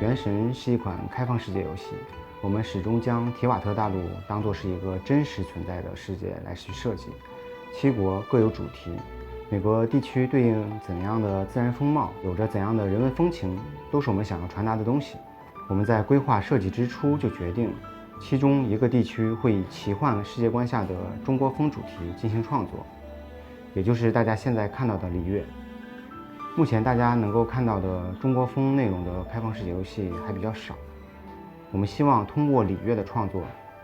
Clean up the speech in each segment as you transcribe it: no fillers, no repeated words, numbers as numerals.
原神是一款开放世界游戏，我们始终将提瓦特大陆当作是一个真实存在的世界来去设计。七国各有主题，每个地区对应怎样的自然风貌，有着怎样的人文风情，都是我们想要传达的东西。我们在规划设计之初就决定，其中一个地区会以奇幻世界观下的中国风主题进行创作，也就是大家现在看到的礼乐。目前大家能够看到的中国风内容的开放世界游戏还比较少，我们希望通过礼乐的创作，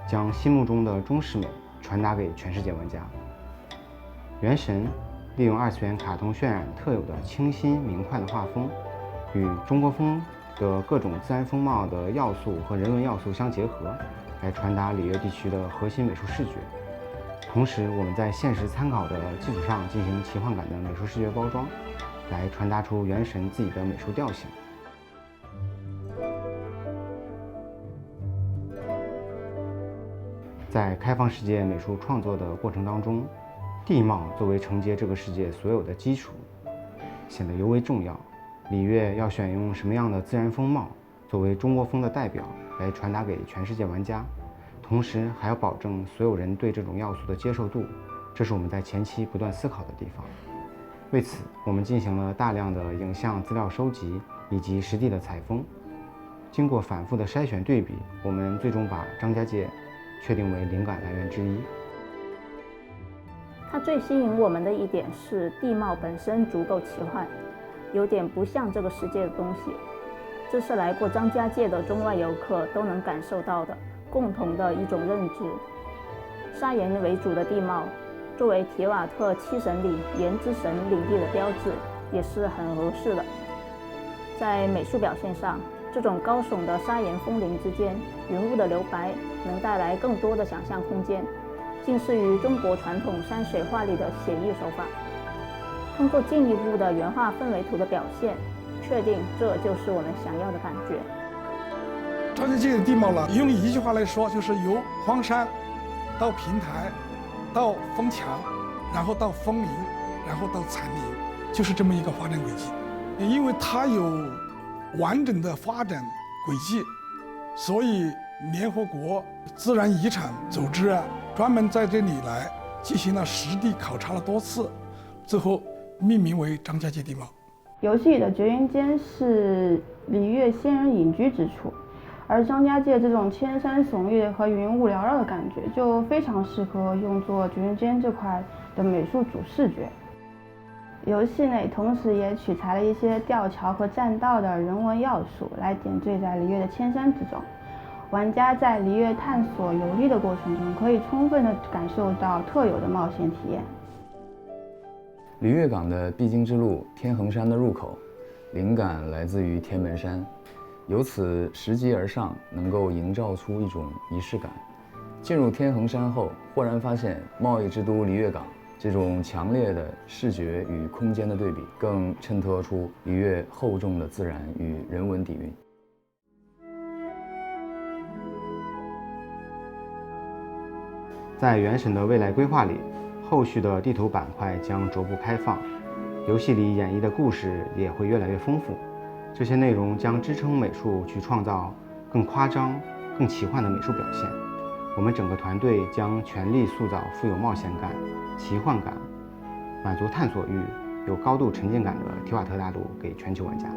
将心目中的中式美传达给全世界玩家。原神利用二次元卡通渲染特有的清新明快的画风，与中国风的各种自然风貌的要素和人文要素相结合，来传达里约地区的核心美术视觉。同时，我们在现实参考的基础上进行奇幻感的美术视觉包装，来传达出原神自己的美术调性。在开放世界美术创作的过程当中，地貌作为承接这个世界所有的基础，显得尤为重要。礼乐要选用什么样的自然风貌作为中国风的代表来传达给全世界玩家，同时还要保证所有人对这种要素的接受度，这是我们在前期不断思考的地方。为此，我们进行了大量的影像资料收集以及实地的采风，经过反复的筛选对比，我们最终把张家界确定为灵感来源之一。它最吸引我们的一点是地貌本身足够奇幻，有点不像这个世界的东西，这是来过张家界的中外游客都能感受到的共同的一种认知。砂岩为主的地貌，作为铁瓦特七神里岩之神领地的标志，也是很合适的。在美术表现上，这种高耸的砂岩峰林之间，云雾的留白能带来更多的想象空间，近似于中国传统山水画里的写意手法。通过进一步的原画氛围图的表现，确定这就是我们想要的感觉。张家界的地貌呢，用一句话来说，就是由荒山到平台，到峰墙，然后到峰林，然后到残林，就是这么一个发展轨迹。因为它有完整的发展轨迹，所以联合国自然遗产组织专门在这里来进行了实地考察了多次，最后命名为张家界地貌。游戏里的绝云间是礼乐仙人隐居之处，而张家界这种千山耸立和云雾缭绕的感觉，就非常适合用作绝云间这块的美术主视觉。游戏内同时也取材了一些吊桥和栈道的人文要素，来点缀在礼乐的千山之中。玩家在礼乐探索游历的过程中，可以充分地感受到特有的冒险体验。礼乐港的必经之路天衡山的入口，灵感来自于天门山，由此拾级而上，能够营造出一种仪式感。进入天衡山后，豁然发现贸易之都礼乐港这种强烈的视觉与空间的对比，更衬托出礼乐厚重的自然与人文底蕴。在原神的未来规划里，后续的地图板块将逐步开放，游戏里演绎的故事也会越来越丰富。这些内容将支撑美术去创造更夸张、更奇幻的美术表现。我们整个团队将全力塑造富有冒险感、奇幻感、满足探索欲、有高度沉浸感的提瓦特大陆给全球玩家。